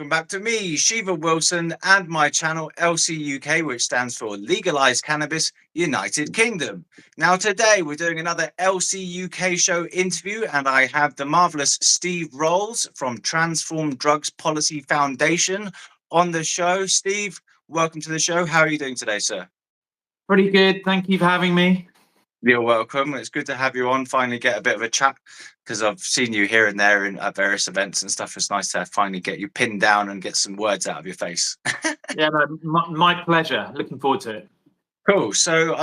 welcome back to me, Shiva Wilson, and my channel LCUK, which stands for Legalized Cannabis United Kingdom. Now, today we're doing another LCUK show interview, and I have the marvelous Steve Rolls from Transform Drugs Policy Foundation on the show. Steve, welcome to the show. How are you doing today, sir? Pretty good. Thank you for having me. You're welcome. It's good to have you on, finally get a bit of a chat, because I've seen you here and there at various events and stuff. It's nice to finally get you pinned down and get some words out of your face. Yeah, my pleasure. Looking forward to it. Cool. So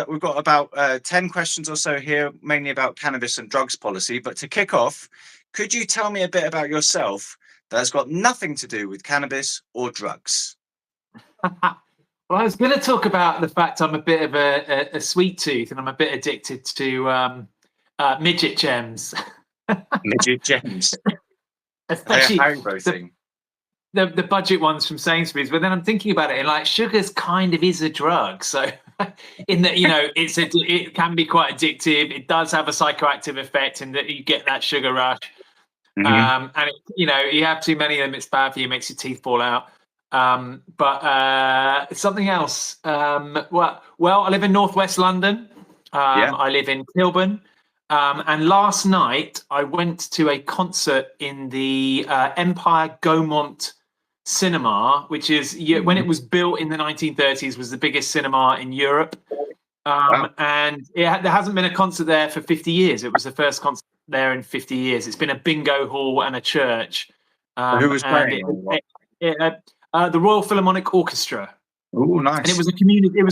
we've got about 10 questions or so here, mainly about cannabis and drugs policy. But to kick off, could you tell me a bit about yourself that's got nothing to do with cannabis or drugs? Well, I was going to talk about the fact I'm a bit of a sweet tooth, and I'm a bit addicted to midget gems. Midget gems, especially the budget ones from Sainsbury's. But then I'm thinking about it, and like sugar's kind of is a drug. So, in that it can be quite addictive. It does have a psychoactive effect in that you get that sugar rush, and you have too many of them, it's bad for you. It makes your teeth fall out. But something else. Well, I live in northwest London. I live in Kilburn. And last night I went to a concert in the Empire Gaumont Cinema, which is when it was built in the 1930s, was the biggest cinema in Europe. And there hasn't been a concert there for 50 years. It was the first concert there in 50 years. It's been a bingo hall and a church. Who was playing? The Royal Philharmonic Orchestra. Oh, nice! And it was a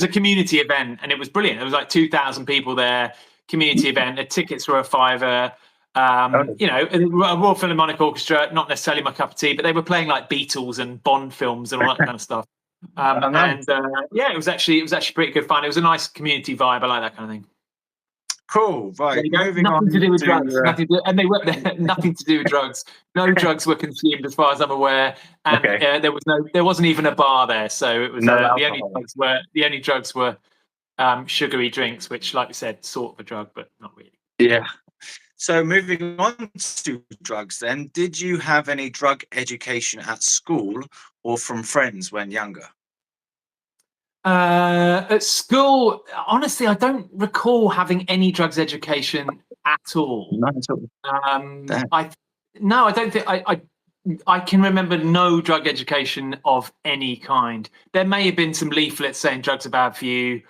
community event, and it was brilliant. There was like 2,000 people there. Community event. The tickets were a £5. A Royal Philharmonic Orchestra, not necessarily my cup of tea, but they were playing like Beatles and Bond films and all that kind of stuff. It was actually pretty good fun. It was a nice community vibe. I like that kind of thing. Cool. Right. Nothing to do with drugs. And they weren't nothing to do with drugs. No drugs were consumed, as far as I'm aware. And there wasn't even a bar there. So it was the only drugs were sugary drinks, which, like we said, sort of a drug, but not really. Yeah. So moving on to drugs, then, did you have any drug education at school or from friends when younger? At school, honestly, I don't recall having any drugs education at all. Not at all. I don't think I can remember no drug education of any kind. There may have been some leaflets saying drugs are bad for you.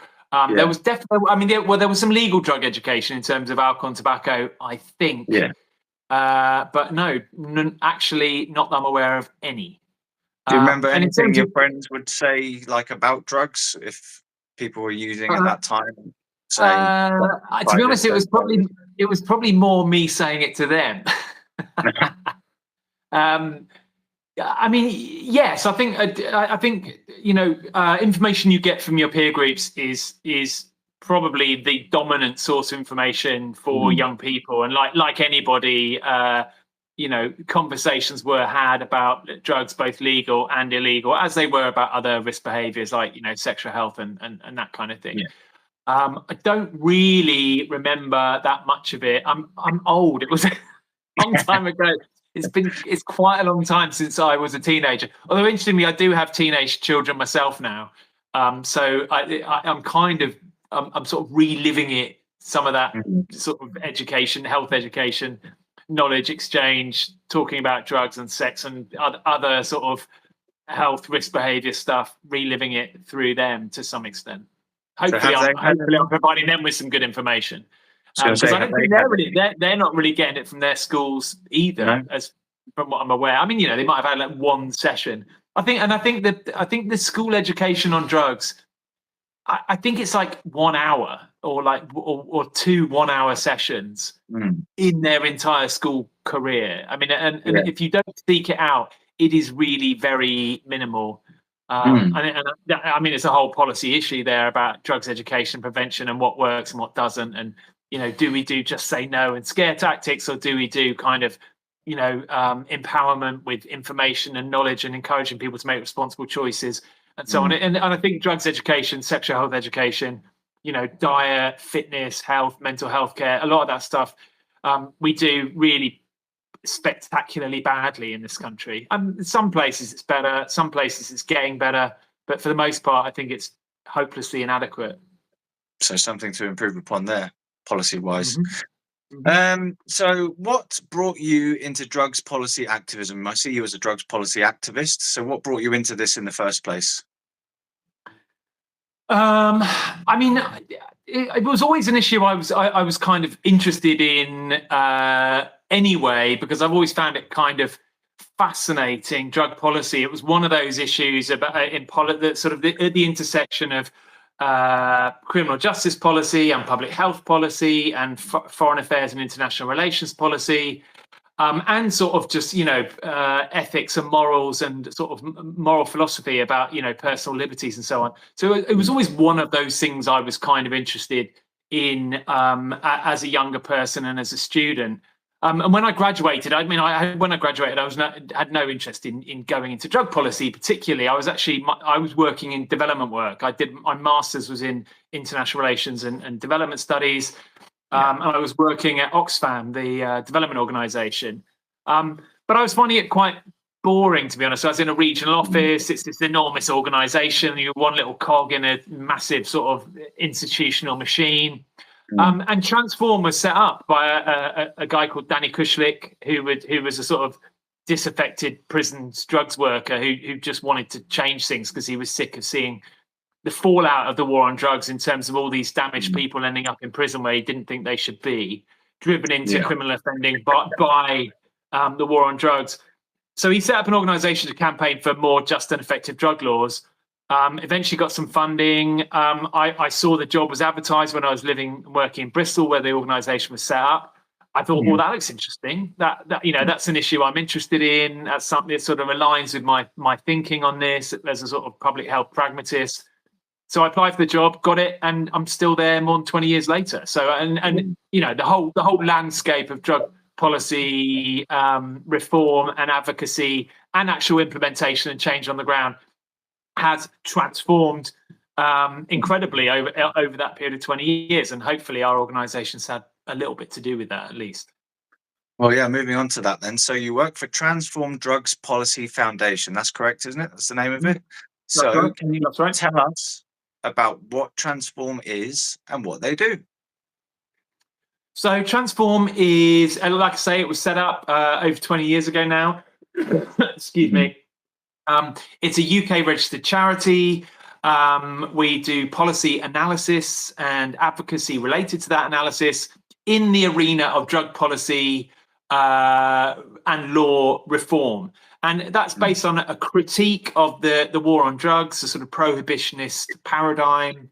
There was definitely, there was some legal drug education in terms of alcohol and tobacco, I think. Yeah. But no, actually, not that I'm aware of any. Do you remember anything your friends would say, like, about drugs, if people were using at that time? To be honest, it was probably more me saying it to them. Yes, I think information you get from your peer groups is probably the dominant source of information for young people, and like anybody, conversations were had about drugs, both legal and illegal, as they were about other risk behaviors like sexual health and that kind of thing. I don't really remember that much of it. I'm old. It was a long time ago. It's quite a long time since I was a teenager. Although interestingly, I do have teenage children myself now, so I'm sort of reliving it. Some of that sort of education, health education, knowledge exchange, talking about drugs and sex and other sort of health risk behavior stuff, reliving it through them to some extent. Hopefully, I'm providing them with some good information. Because I don't think they're not really getting it from their schools either, as from what I'm aware. They might have had like one session. I think the school education on drugs, I think it's like 1 hour or 2 1-hour sessions in their entire school career. And if you don't seek it out, it is really very minimal. It's a whole policy issue there about drugs education, prevention, and what works and what doesn't. And do we do just say no and scare tactics, or do we do kind of empowerment with information and knowledge and encouraging people to make responsible choices and so on? And I think drugs education, sexual health education, diet, fitness, health, mental health care, a lot of that stuff, we do really spectacularly badly in this country. In some places it's better, some places it's getting better, but for the most part, I think it's hopelessly inadequate. So something to improve upon there, policy-wise. So what brought you into drugs policy activism? I see you as a drugs policy activist. So what brought you into this in the first place? I mean, it was always an issue I was kind of interested in anyway, because I've always found it kind of fascinating, drug policy. It was one of those issues about that sort of at the intersection of criminal justice policy and public health policy and foreign affairs and international relations policy, and sort of just ethics and morals and sort of moral philosophy about personal liberties and so on. So it was always one of those things I was kind of interested in as a younger person and as a student. And when I graduated, I had no interest in going into drug policy particularly. I was working in development work. My master's was in international relations and development studies. And I was working at Oxfam, the development organisation. But I was finding it quite boring, to be honest. So I was in a regional office. It's this enormous organisation. You're one little cog in a massive sort of institutional machine. And Transform was set up by a guy called Danny Kushlik, who was a sort of disaffected prisons drugs worker who just wanted to change things because he was sick of seeing the fallout of the war on drugs in terms of all these damaged people ending up in prison where he didn't think they should be, driven into criminal offending by the war on drugs. So he set up an organisation to campaign for more just and effective drug laws. Eventually got some funding. I saw the job was advertised when I was working in Bristol, where the organisation was set up. I thought, well, that looks interesting. That's an issue I'm interested in. That's something that sort of aligns with my thinking on this as a sort of public health pragmatist. So I applied for the job, got it, and I'm still there more than 20 years later. So the whole landscape of drug policy reform and advocacy and actual implementation and change on the ground has transformed incredibly over that period of 20 years, and hopefully our organisation's had a little bit to do with that at least. Well, yeah, moving on to that then. So you work for Transform Drugs Policy Foundation. That's correct, isn't it? That's the name of it. So can you tell us about what Transform is and what they do? So Transform is, like I say, it was set up over 20 years ago now. Excuse me. It's a UK registered charity. We do policy analysis and advocacy related to that analysis in the arena of drug policy and law reform. And that's based on a critique of the war on drugs, a sort of prohibitionist paradigm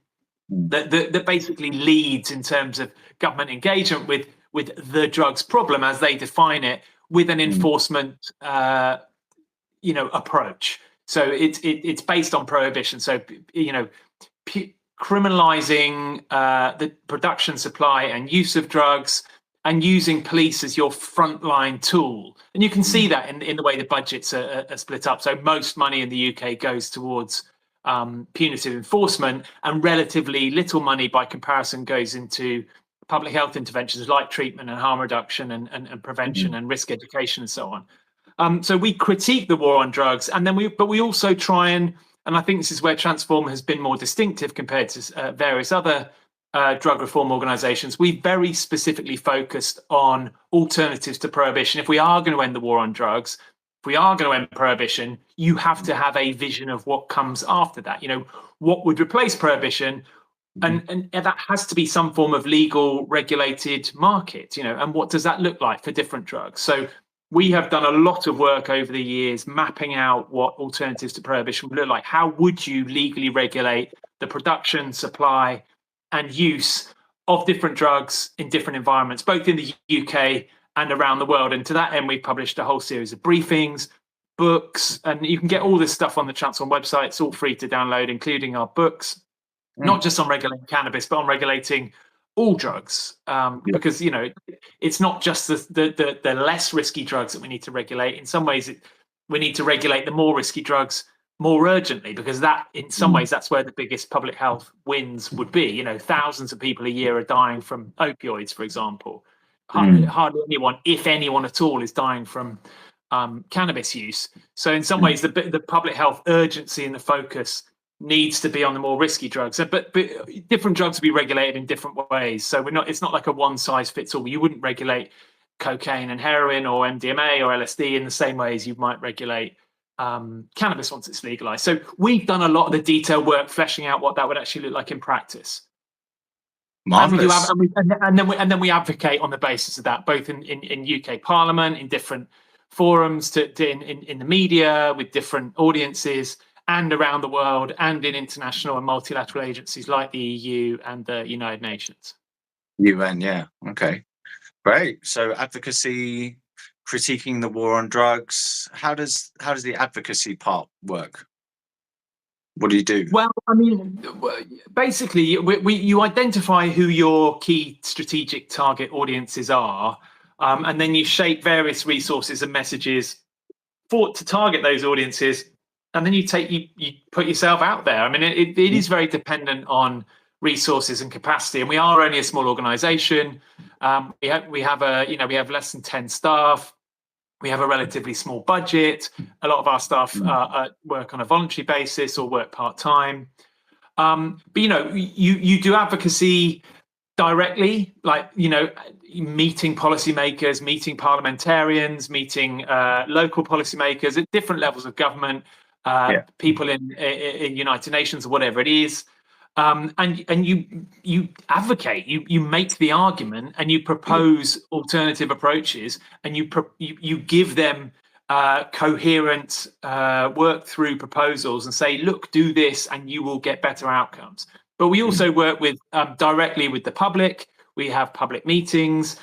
that basically leads in terms of government engagement with the drugs problem as they define it, with an enforcement approach. So it's based on prohibition. So criminalizing the production, supply, and use of drugs, and using police as your frontline tool. And you can see that in the way the budgets are split up. So most money in the UK goes towards punitive enforcement, and relatively little money by comparison goes into public health interventions like treatment and harm reduction and prevention and risk education and so on. So we critique the war on drugs, and then we also try and I think this is where Transform has been more distinctive compared to various other drug reform organisations. We very specifically focused on alternatives to prohibition. If we are going to end the war on drugs, if we are going to end prohibition, you have to have a vision of what comes after that. What would replace prohibition? And that has to be some form of legal regulated market, and what does that look like for different drugs? So we have done a lot of work over the years mapping out what alternatives to prohibition would look like. How would you legally regulate the production, supply, and use of different drugs in different environments, both in the UK and around the world? And to that end, we've published a whole series of briefings, books, and you can get all this stuff on the Transform website. It's all free to download, including our books, not just on regulating cannabis, but on regulating all drugs, because it's not just the less risky drugs that we need to regulate. In some ways, we need to regulate the more risky drugs more urgently, because that, in some ways, that's where the biggest public health wins would be. Thousands of people a year are dying from opioids, for example. hardly anyone, if anyone at all, is dying from cannabis use. So in some ways, the public health urgency and the focus needs to be on the more risky drugs. But different drugs will be regulated in different ways. So it's not like a one size fits all. You wouldn't regulate cocaine and heroin or MDMA or LSD in the same way as you might regulate cannabis once it's legalized. So we've done a lot of the detailed work fleshing out what that would actually look like in practice. Marvelous. And then we advocate on the basis of that, both in UK Parliament, in different forums, in the media, with different audiences, and around the world, and in international and multilateral agencies like the EU and the United Nations. UN, yeah. Okay, great. So advocacy, critiquing the war on drugs. How does the advocacy part work? What do you do? Well, I mean, basically, you identify who your key strategic target audiences are, and then you shape various resources and messages to target those audiences, and then you put yourself out there. I mean, it is very dependent on resources and capacity, and we are only a small organisation. We have less than 10 staff. We have a relatively small budget. A lot of our staff work on a voluntary basis or work part-time. But, you do advocacy directly, like, meeting policymakers, meeting parliamentarians, meeting local policymakers at different levels of government, people in United Nations or whatever it is. And you advocate, you make the argument, and you propose alternative approaches, and you give them coherent work through proposals and say, look, do this and you will get better outcomes. But we also work with directly with the public. We have public meetings.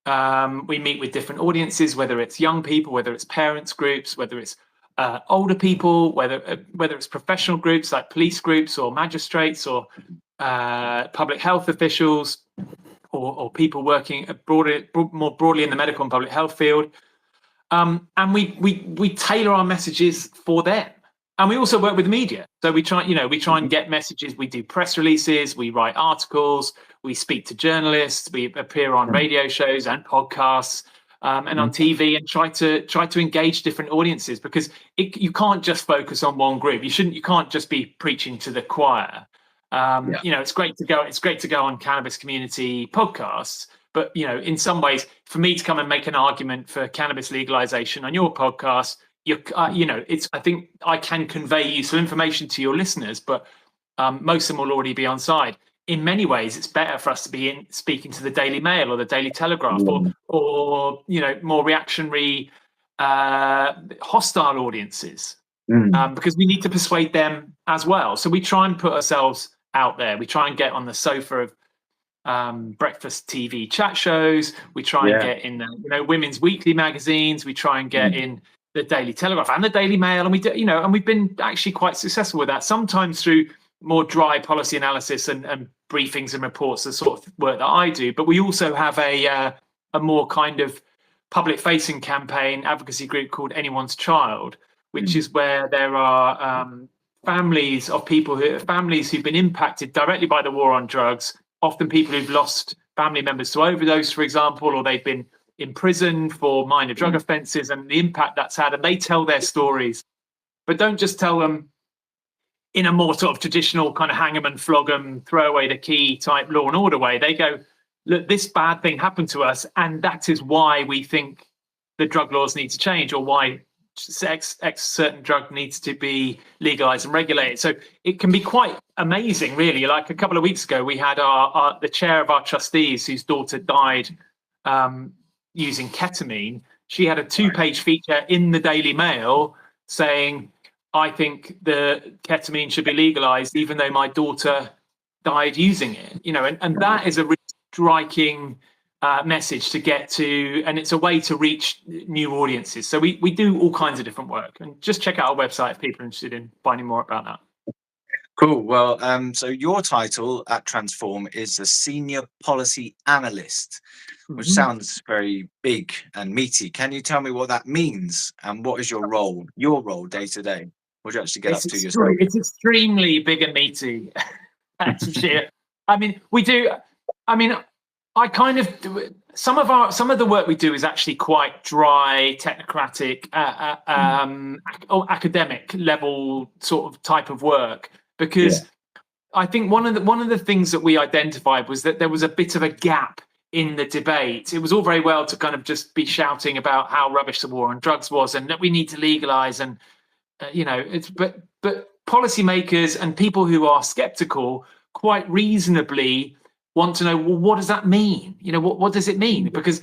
We meet with different audiences, whether it's young people, whether it's parents groups, whether it's older people, whether it's professional groups like police groups or magistrates or public health officials or people working more broadly in the medical and public health field. And we tailor our messages for them. And we also work with media. So we try and get messages. We do press releases, we write articles, we speak to journalists, we appear on radio shows and podcasts. And on TV, and try to engage different audiences, because you can't just focus on one group. You can't just be preaching to the choir. It's great to go on cannabis community podcasts, but in some ways, for me to come and make an argument for cannabis legalization on your podcast, I think I can convey useful information to your listeners, but most of them will already be on side. In many ways, it's better for us to be speaking to the Daily Mail or the Daily Telegraph or more reactionary, hostile audiences, because we need to persuade them as well. So we try and put ourselves out there. We try and get on the sofa of breakfast TV chat shows. We try and get in women's weekly magazines. We try and get in the Daily Telegraph and the Daily Mail, and we've been actually quite successful with that. Sometimes through more dry policy analysis and briefings and reports, the sort of work that I do. But we also have a more kind of public-facing campaign advocacy group called Anyone's Child, which is where there are families who've been impacted directly by the war on drugs, often people who've lost family members to overdose, for example, or they've been imprisoned for minor drug offences, and the impact that's had. And they tell their stories, but don't just tell them in a more sort of traditional kind of hang 'em and flog 'em, throw away the key type law and order way. They go, look, this bad thing happened to us, and that is why we think the drug laws need to change, or why X certain drug needs to be legalized and regulated. So it can be quite amazing, really. Like a couple of weeks ago, we had the chair of our trustees, whose daughter died using ketamine. She had a 2-page feature in the Daily Mail saying, I think the ketamine should be legalized, even though my daughter died using it. And that is a really striking message to get to, and it's a way to reach new audiences. So we do all kinds of different work, and just check out our website if people are interested in finding more about that. Cool. Well, so your title at Transform is the Senior Policy Analyst, which sounds very big and meaty. Can you tell me what that means, and what is your role day to day? What do you actually get up to yourself? It's extremely big and meaty. Actually, I mean, we do. I mean, I kind of some of the work we do is actually quite dry, technocratic, or academic level sort of type of work, because I think one of the things that we identified was that there was a bit of a gap in the debate. It was all very well to kind of just be shouting about how rubbish the war on drugs was and that we need to legalize, and but policymakers and people who are skeptical quite reasonably want to know, well, what does that mean? What does it mean? Because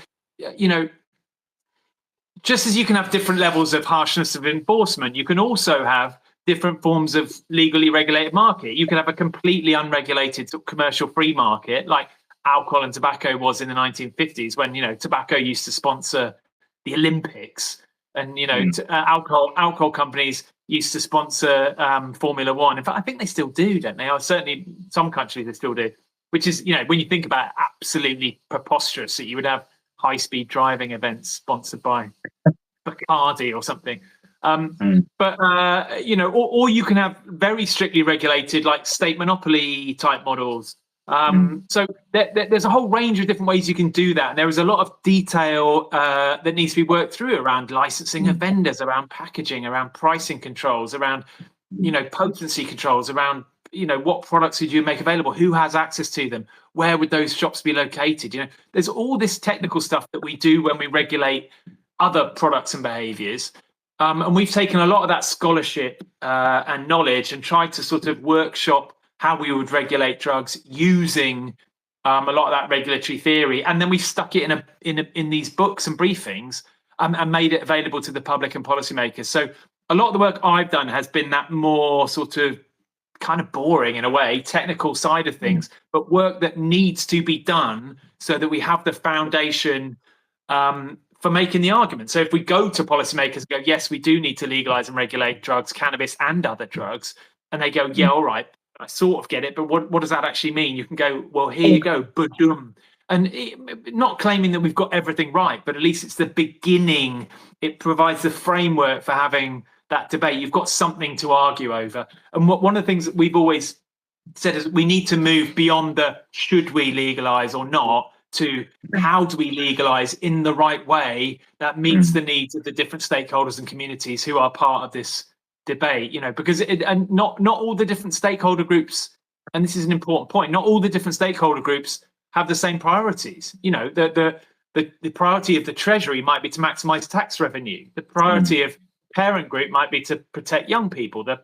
just as you can have different levels of harshness of enforcement, you can also have different forms of legally regulated market. You can have a completely unregulated commercial free market, like alcohol and tobacco was in the 1950s, when tobacco used to sponsor the Olympics, and alcohol companies used to sponsor Formula One. In fact, I think they still do, don't they? Or certainly some countries they still do. Which is, when you think about it, absolutely preposterous that you would have high-speed driving events sponsored by Bacardi or something. But or you can have very strictly regulated, like state monopoly type models. So there's a whole range of different ways you can do that, and there is a lot of detail that needs to be worked through around licensing of vendors, around packaging, around pricing controls, around potency controls, around what products did you make available, who has access to them, where would those shops be located. There's all this technical stuff that we do when we regulate other products and behaviors. And we've taken a lot of that scholarship and knowledge and tried to sort of workshop how we would regulate drugs using a lot of that regulatory theory, and then we stuck it in these books and briefings and made it available to the public and policymakers. So a lot of the work I've done has been that more sort of kind of boring, in a way, technical side of things, but work that needs to be done so that we have the foundation for making the argument. So if we go to policymakers and go, yes, we do need to legalize and regulate drugs, cannabis and other drugs, and they go, yeah, all right, I sort of get it, but what does that actually mean? You can go, well, here you go, boom. And not claiming that we've got everything right, but at least it's the beginning. It provides the framework for having that debate. You've got something to argue over. And one of the things that we've always said is we need to move beyond the should we legalize or not to how do we legalize in the right way that meets the needs of the different stakeholders and communities who are part of this debate. Because and not all the different stakeholder groups, and this is an important point, not all the different stakeholder groups have the same priorities. The priority of the Treasury might be to maximize tax revenue. The priority of parent group might be to protect young people. The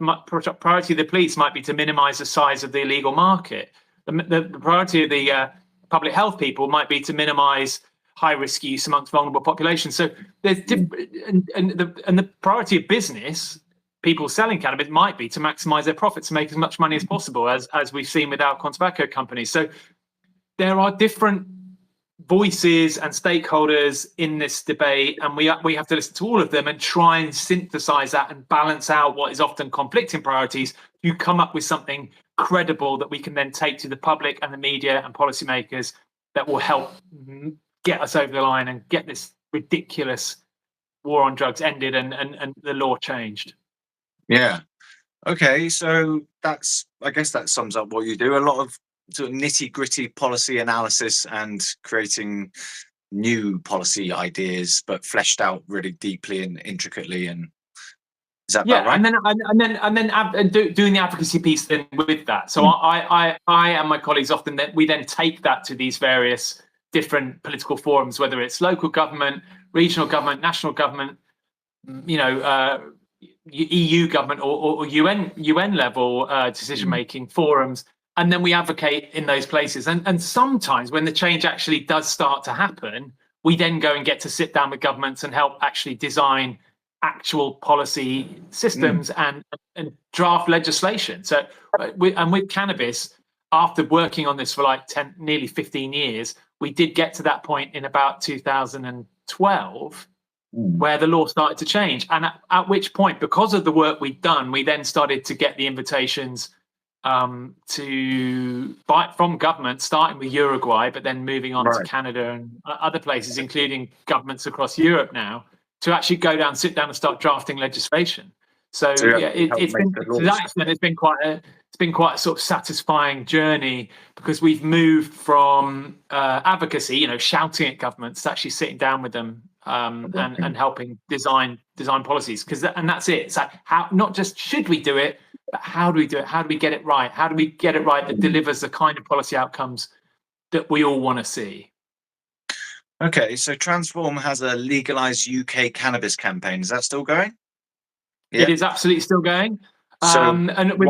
priority of the police might be to minimize the size of the illegal market. The priority of the public health people might be to minimize high-risk use amongst vulnerable populations. So there's and the priority of business, people selling cannabis, might be to maximize their profits and make as much money as possible, as we've seen with alcohol and tobacco companies. So there are different voices and stakeholders in this debate, and we have to listen to all of them and try and synthesize that and balance out what is often conflicting priorities to come up with something credible that we can then take to the public and the media and policymakers that will help get us over the line and get this ridiculous war on drugs ended and the law changed. Yeah. Okay. So I guess that sums up what you do. A lot of sort of nitty-gritty policy analysis and creating new policy ideas, but fleshed out really deeply and intricately. And is that about right? And then doing the advocacy piece then with that. So I and my colleagues often we then take that to these various different political forums, whether it's local government, regional government, national government, EU government or UN level decision-making forums. And then we advocate in those places. And sometimes when the change actually does start to happen, we then go and get to sit down with governments and help actually design actual policy systems and draft legislation. So with cannabis, after working on this for like nearly 15 years, we did get to that point in about 2012 where the law started to change. And at which point, because of the work we'd done, we then started to get the invitations to buy from government, starting with Uruguay, but then moving on to Canada and other places, including governments across Europe now, to actually sit down and start drafting legislation. So yeah, it's been to that extent, it's been quite a sort of satisfying journey, because we've moved from advocacy, shouting at governments, to actually sitting down with them and helping design policies. And that's it. It's like, how, not just should we do it, but how do we do it? How do we get it right? How do we get it right that delivers the kind of policy outcomes that we all want to see? Okay, so Transform has a Legalise UK cannabis campaign. Is that still going? Yeah. It is absolutely still going. So and with,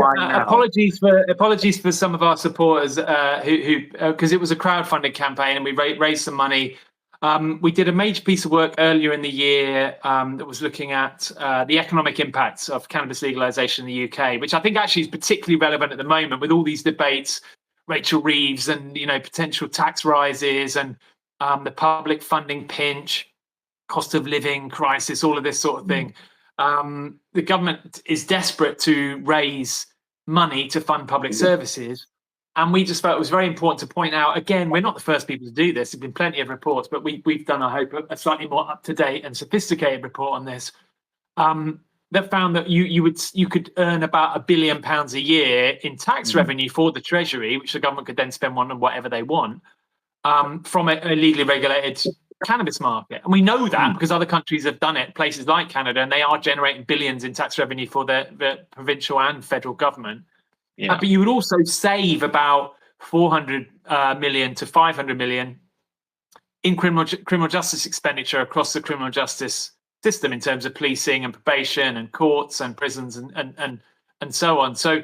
apologies for some of our supporters who because it was a crowdfunded campaign and we raised some money. We did a major piece of work earlier in the year that was looking at the economic impacts of cannabis legalisation in the UK, which I think actually is particularly relevant at the moment with all these debates, Rachel Reeves, and potential tax rises and the public funding pinch, cost of living crisis, all of this sort of thing. The government is desperate to raise money to fund public services. And we just felt it was very important to point out, again, we're not the first people to do this. There've been plenty of reports, but we've done, I hope, a slightly more up-to-date and sophisticated report on this that found that you could earn about £1 billion a year in tax revenue for the Treasury, which the government could then spend on whatever they want, from a legally regulated cannabis market. And we know that because other countries have done it, places like Canada, and they are generating billions in tax revenue for the provincial and federal government. But you would also save about 400 million to 500 million in criminal justice expenditure across the criminal justice system in terms of policing and probation and courts and prisons and so on. So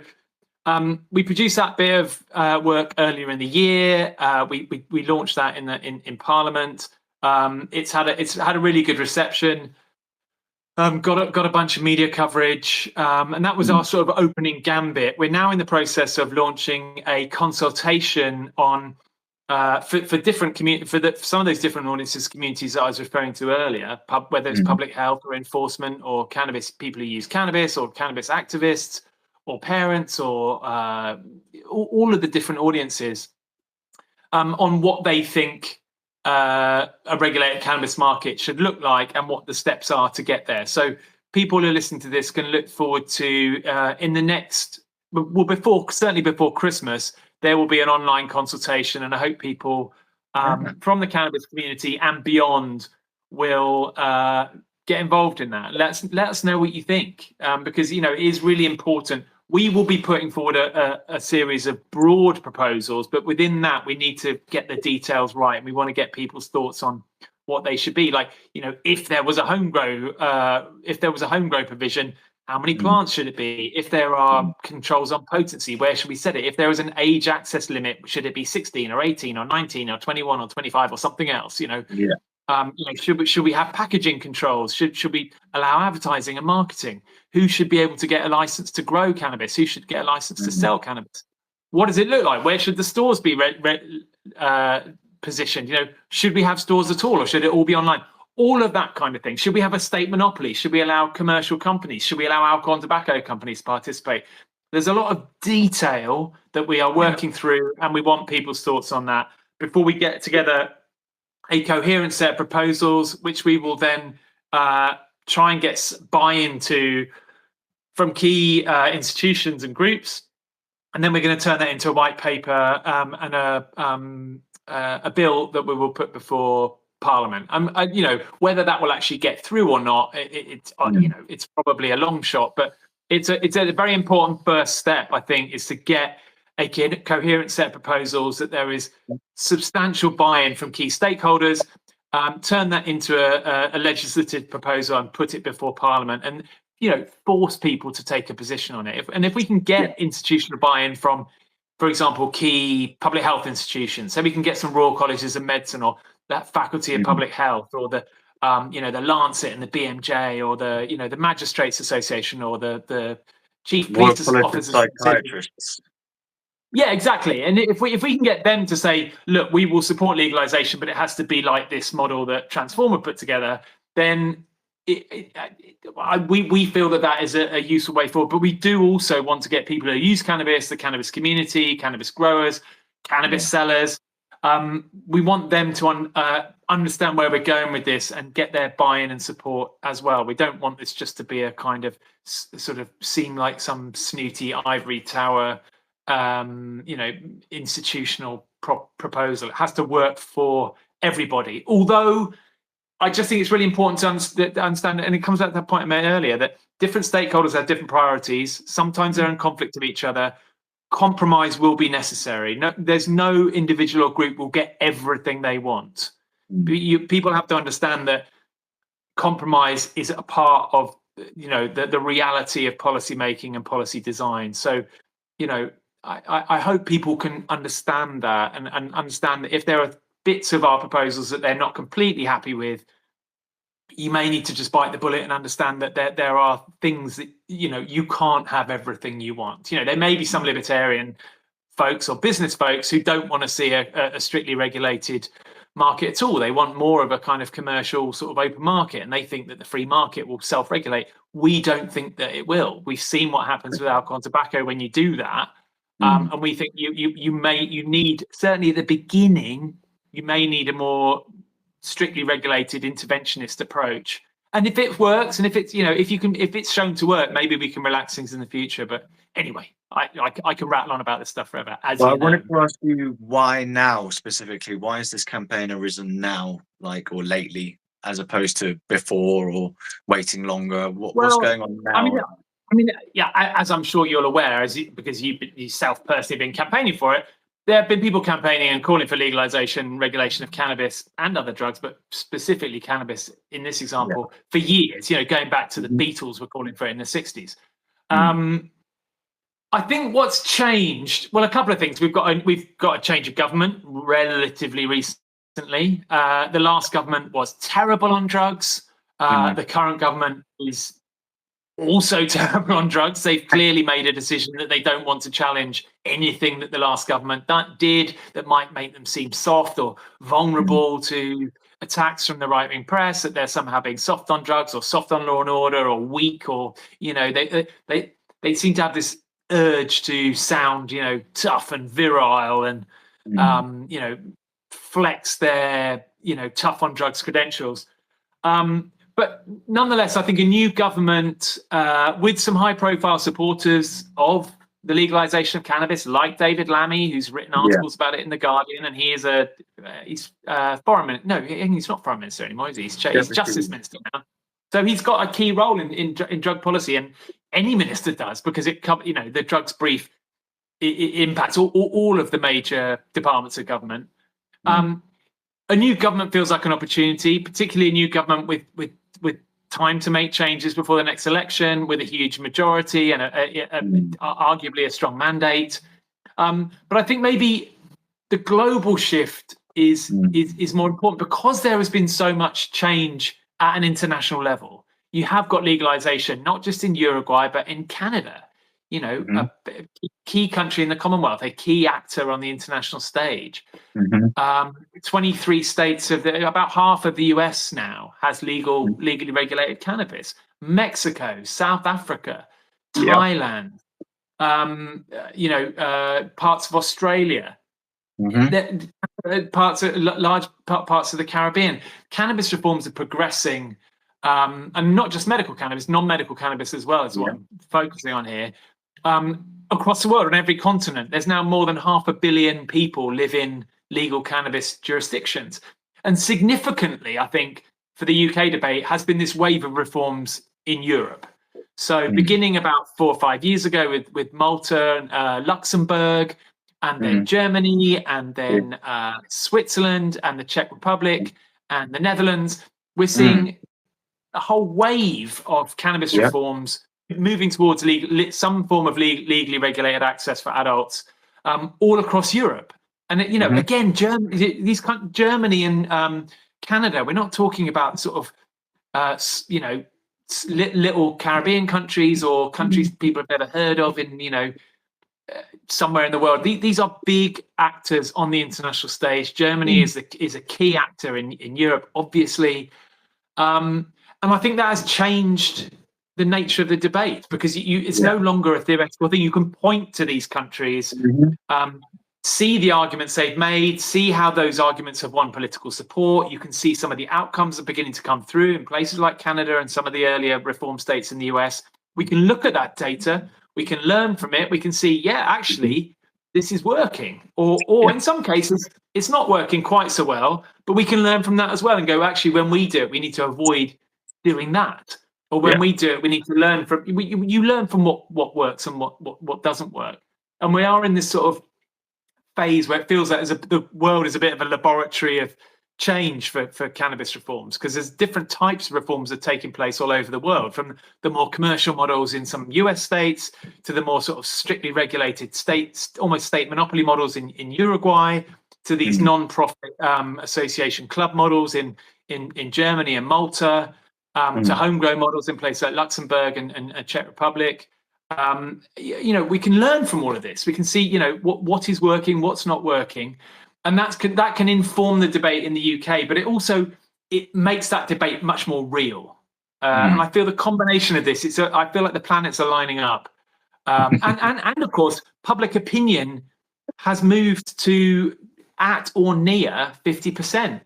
we produced that bit of work earlier in the year. We launched that in Parliament. It's had a really good reception. Got a bunch of media coverage, and that was our sort of opening gambit. We're now in the process of launching a consultation on for different some of those different audiences, communities that I was referring to earlier, whether it's public health or enforcement or cannabis, people who use cannabis or cannabis activists or parents or all of the different audiences on what they think a regulated cannabis market should look like and what the steps are to get there. So people who are listening to this can look forward to in the next, certainly before Christmas, there will be an online consultation, and I hope people from the cannabis community and beyond will get involved in that. Let us know what you think, because it is really important. We will be putting forward a series of broad proposals, but within that, we need to get the details right. And we want to get people's thoughts on what they should be. Like, if there was a home grow provision, how many plants should it be? If there are controls on potency, where should we set it? If there is an age access limit, should it be 16 or 18 or 19 or 21 or 25 or something else? Should we have packaging controls? Should we allow advertising and marketing? Who should be able to get a license to grow cannabis? Who should get a license to sell cannabis? What does it look like? Where should the stores be positioned? Should we have stores at all, or should it all be online? All of that kind of thing. Should we have a state monopoly? Should we allow commercial companies? Should we allow alcohol and tobacco companies to participate? There's a lot of detail that we are working through, and we want people's thoughts on that before we get together a coherent set of proposals, which we will then try and get buy-in to from key institutions and groups, and then we're going to turn that into a white paper and a bill that we will put before Parliament. Whether that will actually get through or not, it's probably a long shot, but it's a very important first step, I think, is to get a coherent set of proposals that there is substantial buy-in from key stakeholders, turn that into a legislative proposal and put it before Parliament, and force people to take a position on it. If we can get institutional buy-in from, for example, key public health institutions, so we can get some Royal Colleges of Medicine or that Faculty of Public Health, or the the Lancet and the BMJ, or the Magistrates Association, or the Chief Police Officers psychiatrists. Yeah, exactly. And if we can get them to say, look, we will support legalization, but it has to be like this model that Transformer put together, then we feel that is a useful way forward. But we do also want to get people who use cannabis, the cannabis community, cannabis growers, cannabis sellers, We want them to understand where we're going with this and get their buy-in and support as well. We don't want this just to be a kind of sort of seem like some snooty ivory tower, institutional proposal. It has to work for everybody. Although I just think it's really important to understand, and it comes back to that point I made earlier, that different stakeholders have different priorities. Sometimes they're in conflict with each other. Compromise will be necessary. No, there's no individual or group will get everything they want. People have to understand that compromise is a part of the reality of policy making and policy design. So, I hope people can understand that and understand that if there are bits of our proposals that they're not completely happy with, you may need to just bite the bullet and understand that there are things that you can't have everything you want. There may be some libertarian folks or business folks who don't want to see a strictly regulated market at all. They want more of a kind of commercial sort of open market, and they think that the free market will self-regulate. We don't think that it will. We've seen what happens with alcohol and tobacco when you do that, and we think you need, certainly at the beginning, you may need a more strictly regulated interventionist approach. And if it works, and if it's if it's shown to work, maybe we can relax things in the future. But anyway, I can rattle on about this stuff forever. I wanted to ask you, why now specifically? Why has this campaign arisen now, or lately, as opposed to before or waiting longer? What's going on now? I mean, yeah. As I'm sure you're aware, because you yourself personally been campaigning for it, there have been people campaigning and calling for legalization, regulation of cannabis and other drugs, but specifically cannabis in this example, for years. Going back to the Beatles were calling for it in the 60s. I think what's changed, well, a couple of things. We've got a change of government relatively recently. The last government was terrible on drugs. The current government is also terrible on drugs. They've clearly made a decision that they don't want to challenge anything that the last government did that might make them seem soft or vulnerable to attacks from the right-wing press, that they're somehow being soft on drugs or soft on law and order or weak, or they seem to have this urge to sound tough and virile and flex their tough on drugs credentials. But nonetheless, I think a new government with some high-profile supporters of the legalization of cannabis, like David Lammy, who's written articles about it in The Guardian, and he's foreign minister. No, he's not foreign minister anymore, is he? He's justice minister now. So he's got a key role in drug policy, and any minister does, because it the drugs brief it impacts all of the major departments of government. A new government feels like an opportunity, particularly a new government with time to make changes before the next election, with a huge majority and arguably a strong mandate. But I think maybe the global shift is more important, because there has been so much change at an international level. You have got legalization, not just in Uruguay, but in Canada, a key country in the Commonwealth, a key actor on the international stage. 23 states about half of the US now has legally regulated cannabis. Mexico, South Africa, Thailand, parts of Australia, large parts of the Caribbean. Cannabis reforms are progressing, and not just medical cannabis, non-medical cannabis as well is what I'm focusing on here. Across the world, on every continent, there's now more than 500 million people live in legal cannabis jurisdictions. And significantly, I think, for the UK debate, has been this wave of reforms in Europe. So beginning about 4 or 5 years ago with Malta, Luxembourg, and then Germany, and then Switzerland, and the Czech Republic, and the Netherlands, we're seeing a whole wave of cannabis reforms moving towards some form of legally regulated access for adults all across Europe. And again, Germany and Canada, we're not talking about sort of little Caribbean countries or countries people have never heard of in somewhere in the world. These are big actors on the international stage. Germany is a key actor in Europe, obviously, and I think that has changed the nature of the debate, because it's no longer a theoretical thing. You can point to these countries see the arguments they've made, see how those arguments have won political support. You can see some of the outcomes are beginning to come through in places like Canada and some of the earlier reform states in the US. We can look at that data, we can learn from it, we can see, yeah, actually, this is working. Or in some cases, it's not working quite so well, but we can learn from that as well and go, actually, when we do it, we need to avoid doing that. Or when we do it, we need to learn from, you learn from what works and what doesn't work. And we are in this sort of phase where it feels like the world is a bit of a laboratory of change for cannabis reforms, because there's different types of reforms that are taking place all over the world, from the more commercial models in some US states to the more sort of strictly regulated states, almost state monopoly models in Uruguay, to these non-profit association club models in Germany and Malta, to homegrown models in places like Luxembourg and Czech Republic. We can learn from all of this. We can see, what is working, what's not working, and that can inform the debate in the UK. But it makes that debate much more real. And I feel the combination of this. I feel like the planets are lining up, and of course, public opinion has moved to at or near 50%,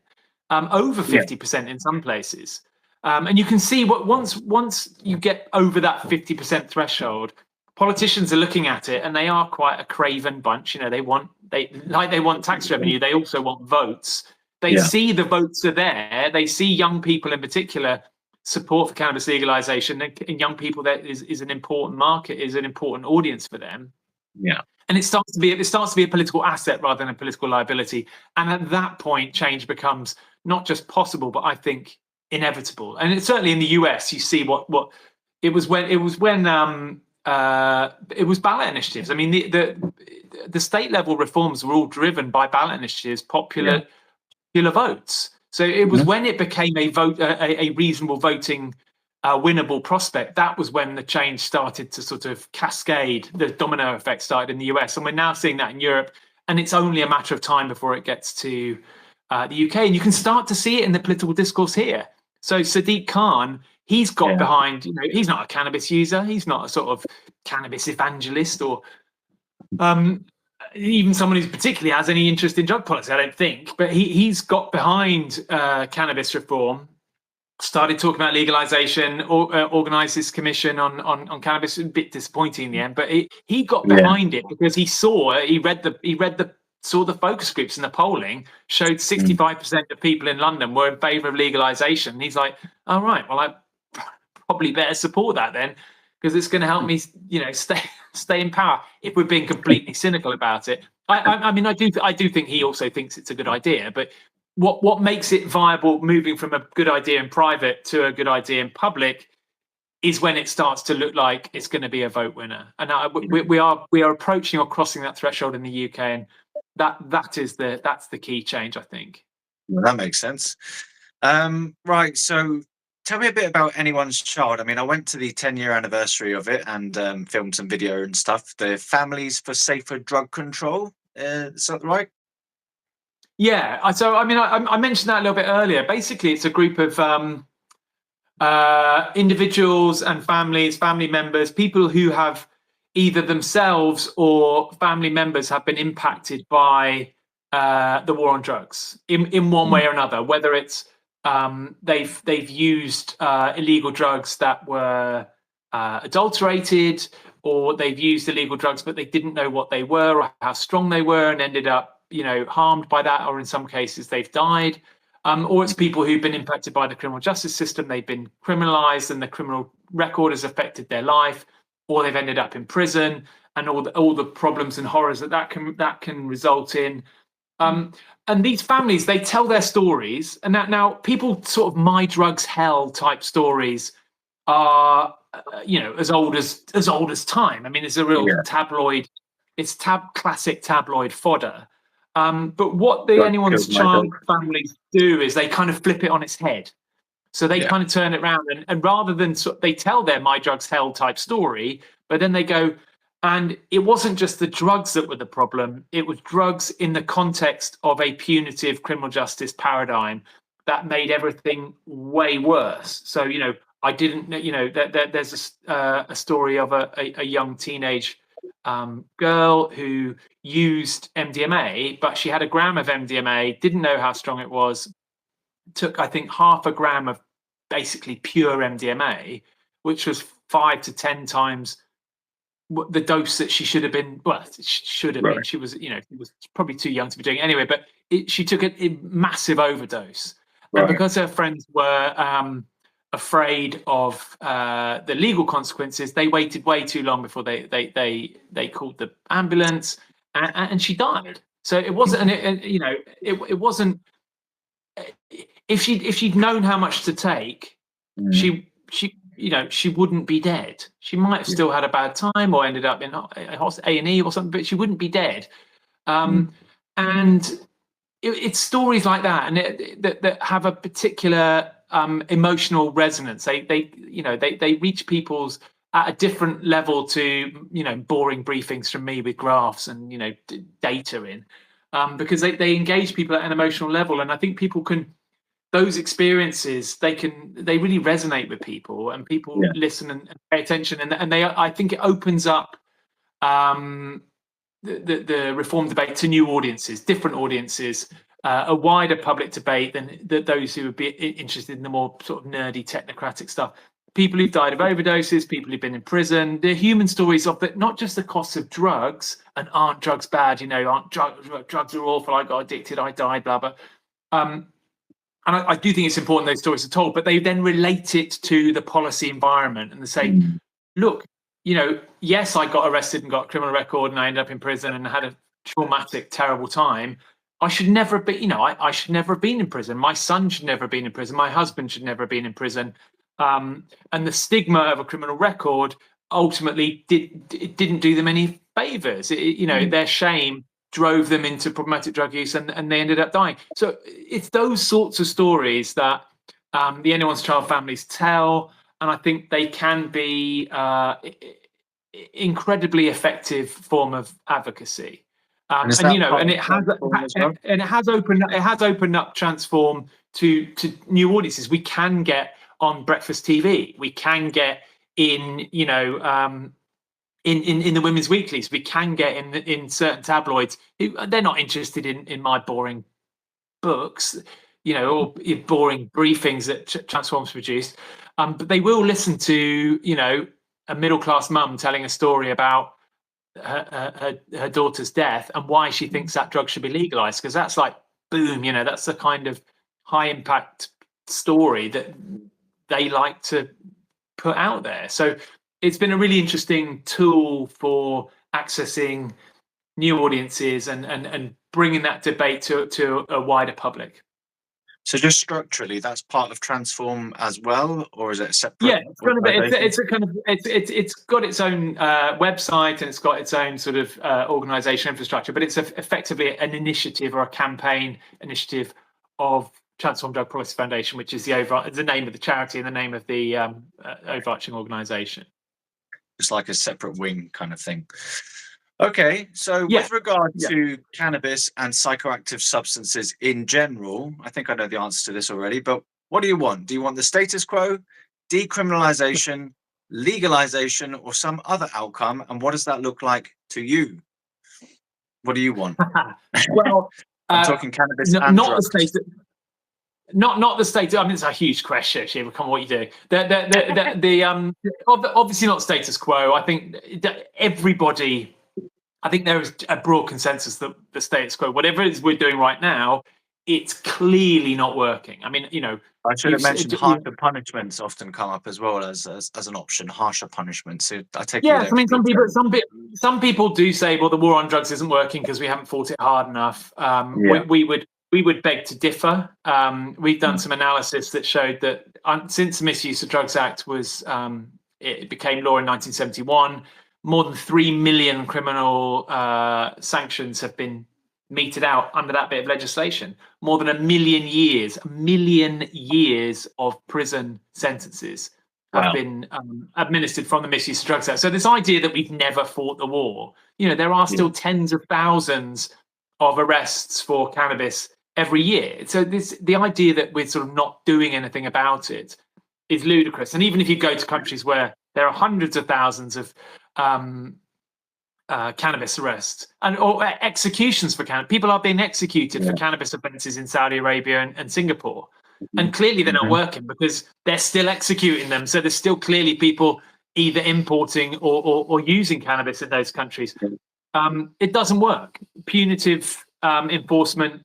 over 50% in some places. And you can see once you get over that 50% threshold, politicians are looking at it, and they are quite a craven bunch. They want tax revenue. They also want votes. They see the votes are there. They see young people in particular support for cannabis legalization, and young people that is an important market, is an important audience for them. Yeah. And it starts to be a political asset rather than a political liability. And at that point, change becomes not just possible, but I think inevitable. And it's certainly in the US, you see what it was when it was ballot initiatives. I mean, the state level reforms were all driven by ballot initiatives, popular votes. So it was when it became a reasonable voting, winnable prospect. That was when the change started to sort of cascade. The domino effect started in the US, and we're now seeing that in Europe. And it's only a matter of time before it gets to the UK, and you can start to see it in the political discourse here. So Sadiq Khan, he's got behind, he's not a cannabis user, he's not a sort of cannabis evangelist, or even someone who particularly has any interest in drug policy, I don't think. But he's got behind cannabis reform, started talking about legalization, organized this commission on cannabis. A bit disappointing in the end, but he got behind it because he saw the focus groups, and the polling showed 65% of people in London were in favour of legalisation. And he's like, all right, well, I probably better support that then, because it's going to help me, stay in power. If we're being completely cynical about it, I mean, I do think he also thinks it's a good idea. But what makes it viable, moving from a good idea in private to a good idea in public, is when it starts to look like it's going to be a vote winner. And we are approaching or crossing that threshold in the UK, and that's the key change, I think. Well, that makes sense. Right. So tell me a bit about Anyone's Child. I mean, I went to the 10-year anniversary of it and filmed some video and stuff. The Families for Safer Drug Control. Is that right? Yeah. So, I mean, I mentioned that a little bit earlier. Basically, it's a group of individuals and family members, people who have either themselves or family members have been impacted by the war on drugs in one way or another, whether it's they've used illegal drugs that were adulterated, or they've used illegal drugs but they didn't know what they were or how strong they were and ended up harmed by that, or in some cases they've died. Or it's people who've been impacted by the criminal justice system. They've been criminalized and the criminal record has affected their life, or they've ended up in prison, and all the problems and horrors that can result in. And these families, they tell their stories, and that now people sort of my drugs hell type stories are as old as time. I mean, it's a real tabloid. It's classic tabloid fodder. But what the Anyone's Child families do is they kind of flip it on its head. So they kind of turn it around, and rather than they tell their my drugs hell type story, but then they go, and it wasn't just the drugs that were the problem, it was drugs in the context of a punitive criminal justice paradigm that made everything way worse. So, I didn't, there's a story of a young teenage girl who used MDMA, but she had a gram of MDMA, didn't know how strong it was, took, I think, half a gram of basically pure MDMA, which was 5 to 10 times the dose that she should have been. Well, should have been. She was, she was probably too young to be doing it anyway. But she took a massive overdose, and because her friends were afraid of the legal consequences, they waited way too long before they called the ambulance, and she died. So it wasn't, it wasn't. If she'd known how much to take, she wouldn't be dead. She might have still had a bad time or ended up in A&E or something, but she wouldn't be dead. And it's stories like that, and that have a particular emotional resonance. They reach people's at a different level to boring briefings from me with graphs and data in, because they engage people at an emotional level, and I think people can. Those experiences, they really resonate with people, and people listen and pay attention, and I think it opens up the reform debate to new audiences, different audiences, a wider public debate than those who would be interested in the more sort of nerdy technocratic stuff. People who've died of overdoses, people who've been in prison, the human stories of not just the costs of drugs, and aren't drugs bad, aren't drugs are awful, I got addicted, I died, blah blah. And I do think it's important those stories are told, but they then relate it to the policy environment, and they say, look, yes, I got arrested and got a criminal record, and I ended up in prison and had a traumatic, terrible time. I should never have been, I should never have been in prison. My son should never have been in prison. My husband should never have been in prison. And the stigma of a criminal record ultimately didn't do them any favors. Their shame drove them into problematic drug use, and they ended up dying. So it's those sorts of stories that the Anyone's Child families tell, and I think they can be incredibly effective form of advocacy. It has opened up Transform to new audiences. We can get on breakfast TV. We can get in in the women's weeklies. We can get in certain tabloids. They're not interested in my boring books, or boring briefings that Transform's produced, but they will listen to a middle-class mum telling a story about her daughter's death and why she thinks that drug should be legalized, because that's like boom, that's the kind of high impact story that they like to put out there. So it's been a really interesting tool for accessing new audiences and bringing that debate to a wider public. So just structurally, that's part of Transform as well, or is it a separate? Yeah, it's got its own website, and it's got its own sort of organization infrastructure, but it's effectively an initiative or a campaign initiative of Transform Drug Policy Foundation, which is the name of the charity and the name of the overarching organization. It's like a separate wing kind of thing. Okay, so with regard to cannabis and psychoactive substances in general, I think I know the answer to this already, but what do you want? Do you want the status quo, decriminalization, legalization, or some other outcome? And what does that look like to you? What do you want? Well, I'm talking cannabis and not drugs. The state. Not the state. I mean, it's a huge question. Actually, come what you do. Obviously not status quo. I think everybody. I think there is a broad consensus that the status quo, whatever it is we're doing right now, it's clearly not working. I mean, I should have mentioned harsher punishments often come up as well as an option. Harsher punishments. So I take I mean, some people do say, well, the war on drugs isn't working because we haven't fought it hard enough. We would beg to differ. We've done some analysis that showed that since the Misuse of Drugs Act it became law in 1971, more than 3 million criminal sanctions have been meted out under that bit of legislation. More than a million years of prison sentences have been administered from the Misuse of Drugs Act. So this idea that we've never fought the war, there are still tens of thousands of arrests for cannabis every year. So the idea that we're sort of not doing anything about it is ludicrous. And even if you go to countries where there are hundreds of thousands of cannabis arrests or executions for cannabis. People are being executed for cannabis offences in Saudi Arabia and Singapore. And clearly they're not working because they're still executing them. So there's still clearly people either importing or using cannabis in those countries. It doesn't work. Punitive enforcement,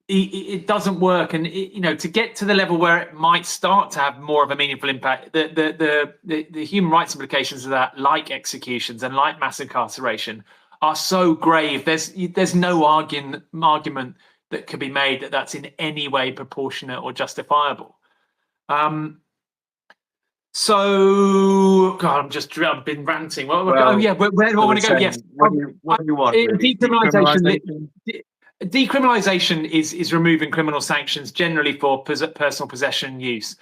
it doesn't work. And to get to the level where it might start to have more of a meaningful impact, the human rights implications of that, like executions and like mass incarceration, are so grave. There's no argument that could be made that that's in any way proportionate or justifiable. So, God, I've been ranting. Where do I want to go? Yes. What do you want? Really? Decriminalisation is removing criminal sanctions generally for personal possession use.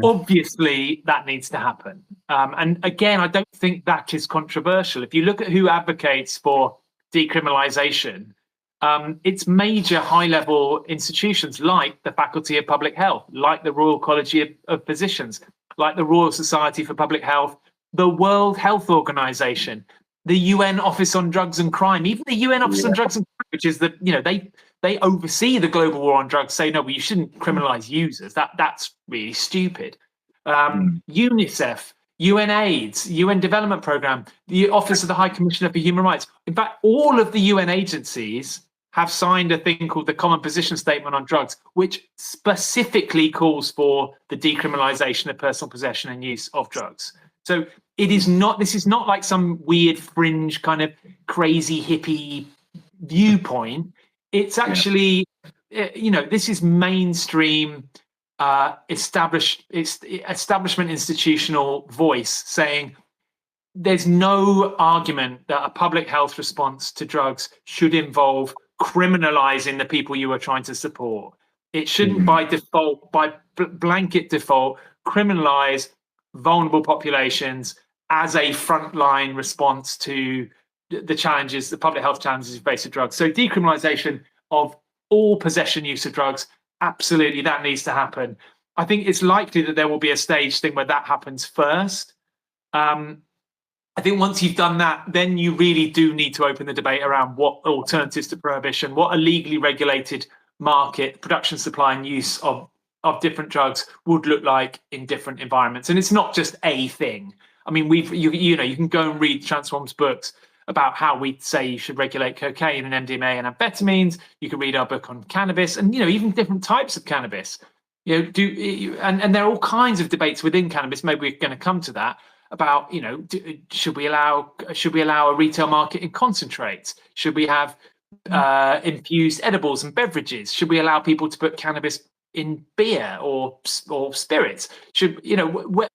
Obviously, that needs to happen. And again, I don't think that is controversial. If you look at who advocates for decriminalisation, it's major high-level institutions like the Faculty of Public Health, like the Royal College of Physicians, like the Royal Society for Public Health, the World Health Organization, the UN Office on Drugs and Crime, even the UN Office on Drugs and Crime, which is they oversee the global war on drugs, say, no, well, you shouldn't criminalize users. That's really stupid. UNICEF, UNAIDS, UN Development Programme, the Office of the High Commissioner for Human Rights. In fact, all of the UN agencies have signed a thing called the Common Position Statement on Drugs, which specifically calls for the decriminalisation of personal possession and use of drugs. So this is not like some weird fringe kind of crazy hippie viewpoint. It's actually, this is mainstream establishment institutional voice saying there's no argument that a public health response to drugs should involve criminalizing the people you are trying to support. It shouldn't by default, by blanket default, criminalize vulnerable populations as a frontline response to the challenges, the public health challenges you face with drugs. So decriminalization of all possession use of drugs, absolutely, that needs to happen. I think it's likely that there will be a stage thing where that happens first. I think once you've done that, then you really do need to open the debate around what alternatives to prohibition, what a legally regulated market, production, supply and use of different drugs would look like in different environments. And it's not just a thing. I mean, you can go and read Transform's books about how we say you should regulate cocaine and MDMA and amphetamines. You can read our book on cannabis and, even different types of cannabis. And there are all kinds of debates within cannabis. Maybe we're going to come to that about, should we allow a retail market in concentrates? Should we have infused edibles and beverages? Should we allow people to put cannabis in beer or spirits? Should what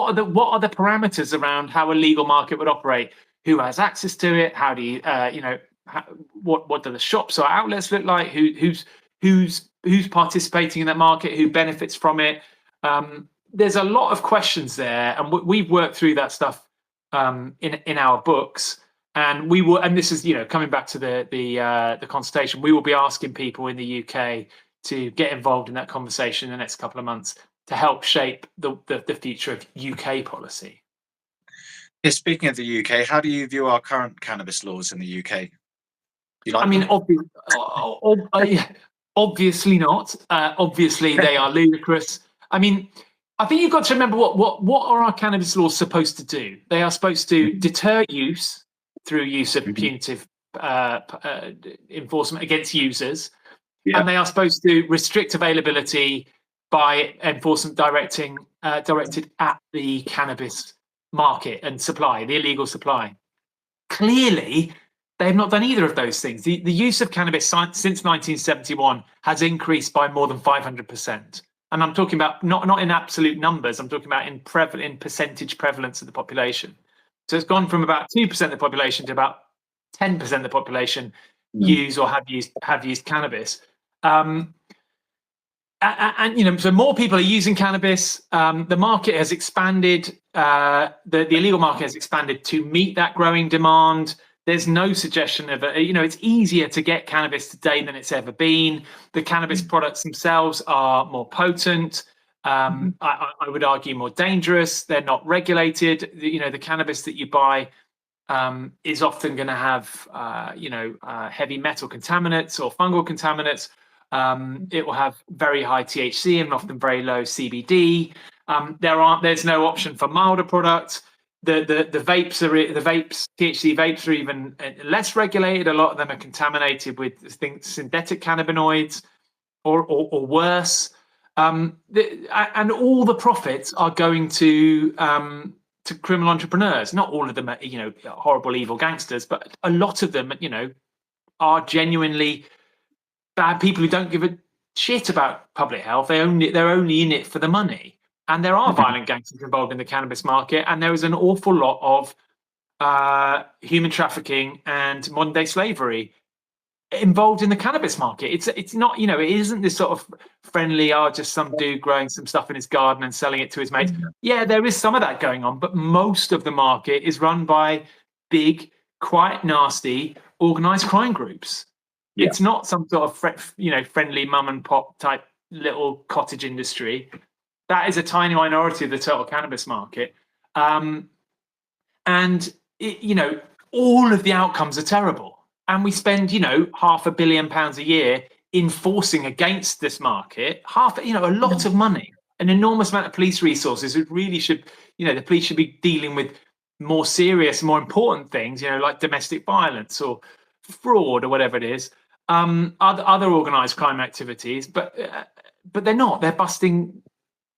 are the parameters around how a legal market would operate? Who has access to it? How do you what do the shops or outlets look like? Who's participating in that market? Who benefits from it? There's a lot of questions there, and we've worked through that stuff in our books. And we will, and this is coming back to the consultation. We will be asking people in the UK to get involved in that conversation in the next couple of months to help shape the future of UK policy. Yeah, speaking of the UK, how do you view our current cannabis laws in the UK? Obviously not. Obviously, they are ludicrous. I mean, I think you've got to remember what are our cannabis laws supposed to do? They are supposed to deter use through use of punitive enforcement against users, and they are supposed to restrict availability by enforcement directed at the cannabis market and supply, the illegal supply. Clearly, they have not done either of those things. The use of cannabis since 1971 has increased by more than 500%. And I'm talking about not in absolute numbers, I'm talking about in percentage prevalence of the population. So it's gone from about 2% of the population to about 10% of the population use or have used cannabis. So more people are using cannabis. The market has expanded. The illegal market has expanded to meet that growing demand. There's no suggestion of it's easier to get cannabis today than it's ever been. The cannabis products themselves are more potent. I would argue more dangerous. They're not regulated. The cannabis that you buy is often going to have, heavy metal contaminants or fungal contaminants. It will have very high THC and often very low CBD. There's no option for milder products. The THC vapes are even less regulated. A lot of them are contaminated with synthetic cannabinoids or worse. And all the profits are going to criminal entrepreneurs. Not all of them are, horrible, evil gangsters, but a lot of them, are genuinely bad people who don't give a shit about public health. They're only in it for the money. And there are violent gangsters involved in the cannabis market, and there is an awful lot of human trafficking and modern day slavery involved in the cannabis market. It's not, it isn't this sort of friendly, just some dude growing some stuff in his garden and selling it to his mates. Yeah, there is some of that going on, but most of the market is run by big, quite nasty, organized crime groups. Yeah. It's not some sort of friendly mum and pop type little cottage industry. That is a tiny minority of the total cannabis market. And all of the outcomes are terrible. And we spend, £500 million a year enforcing against this market, a lot of money, an enormous amount of police resources. It really should, the police should be dealing with more serious, more important things, like domestic violence or fraud or whatever it is, other organized crime activities. But they're not. They're busting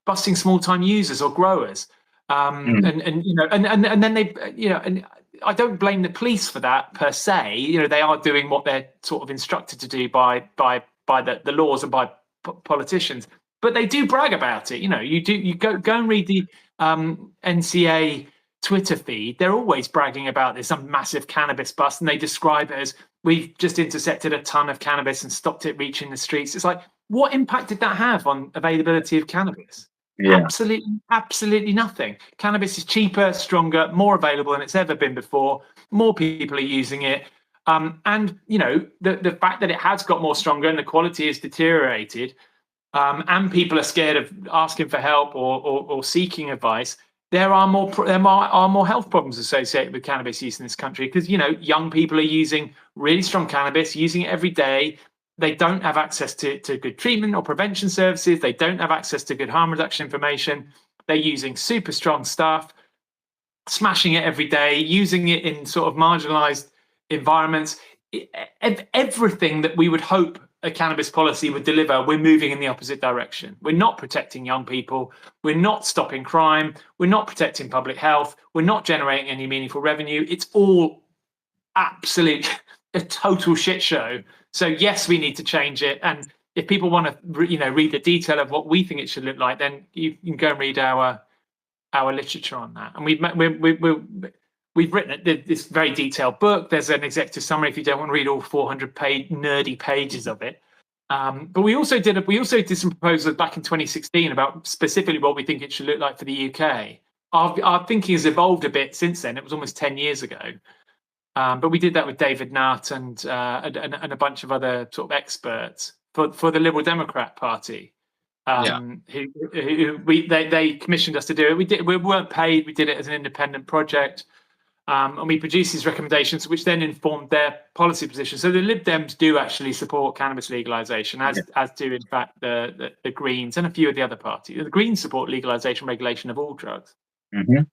small-time users or growers, and then they, and I don't blame the police for that per se. They are doing what they're sort of instructed to do by the laws and by politicians. But they do brag about it. You go and read the NCA Twitter feed. They're always bragging about this some massive cannabis bust, and they describe it as we've just intercepted a ton of cannabis and stopped it reaching the streets. It's like, what impact did that have on availability of cannabis? Yeah. Absolutely nothing. Cannabis is cheaper, stronger, more available than it's ever been before. More people are using it. And, the fact that it has got more stronger and the quality is deteriorated, and people are scared of asking for help or seeking advice, there are more health problems associated with cannabis use in this country because, young people are using really strong cannabis, using it every day. They don't have access to good treatment or prevention services. They don't have access to good harm reduction information. They're using super strong stuff, smashing it every day, using it in sort of marginalized environments. Everything that we would hope a cannabis policy would deliver, we're moving in the opposite direction. We're not protecting young people. We're not stopping crime. We're not protecting public health. We're not generating any meaningful revenue. It's all absolute a total shit show. So yes, we need to change it. And if people want to, read the detail of what we think it should look like, then you can go and read our literature on that. And we've written this very detailed book. There's an executive summary if you don't want to read all 400-page nerdy pages of it. But we also did some proposals back in 2016 about specifically what we think it should look like for the UK. Our thinking has evolved a bit since then. It was almost 10 years ago. But we did that with David Nutt and a bunch of other sort of experts for the Liberal Democrat Party, who they commissioned us to do it. We weren't paid. We did it as an independent project, and we produced these recommendations, which then informed their policy position. So the Lib Dems do actually support cannabis legalisation, as do in fact the Greens and a few of the other parties. The Greens support legalisation, regulation of all drugs. Mm-hmm.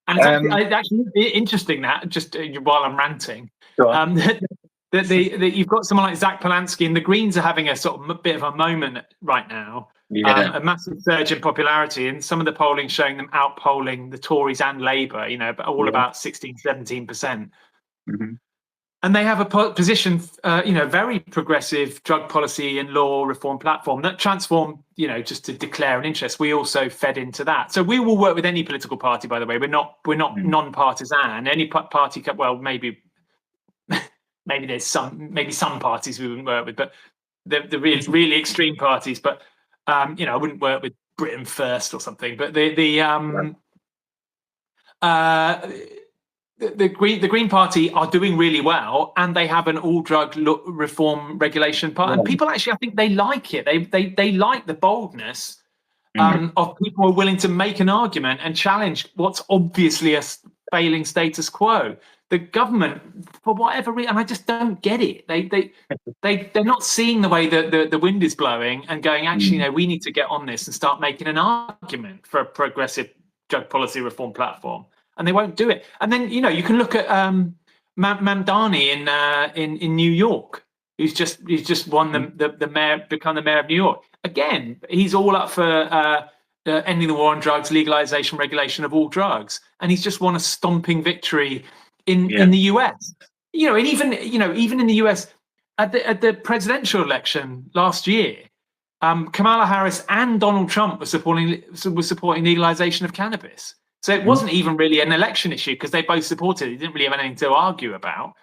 And it's actually interesting that, just while I'm ranting, that you've got someone like Zach Polanski, and the Greens are having a sort of bit of a moment right now, a massive surge in popularity, and some of the polling showing them out-polling the Tories and Labour, but all about 16-17%. Mm-hmm. And they have a position, very progressive drug policy and law reform platform that transformed, just to declare an interest. We also fed into that. So we will work with any political party, by the way. We're not non-partisan. Any party, well, maybe there's some parties we wouldn't work with, but the really extreme parties. But I wouldn't work with Britain First or something. But the Green Party are doing really well, and they have an all drug reform regulation part. And people actually, I think they like it. They like the boldness of people who are willing to make an argument and challenge what's obviously a failing status quo. The government, for whatever reason, and I just don't get it. They're not seeing the way that the wind is blowing and going, actually, no, we need to get on this and start making an argument for a progressive drug policy reform platform. And they won't do it. And then, you know, you can look at Mamdani in New York, who's just won the mayor, become the mayor of New York. Again, he's all up for ending the war on drugs, legalization, regulation of all drugs, and he's just won a stomping victory in the US. You know, and even in the US at the presidential election last year, Kamala Harris and Donald Trump were supporting legalization of cannabis. So it wasn't even really an election issue because they both supported it. They didn't really have anything to argue about.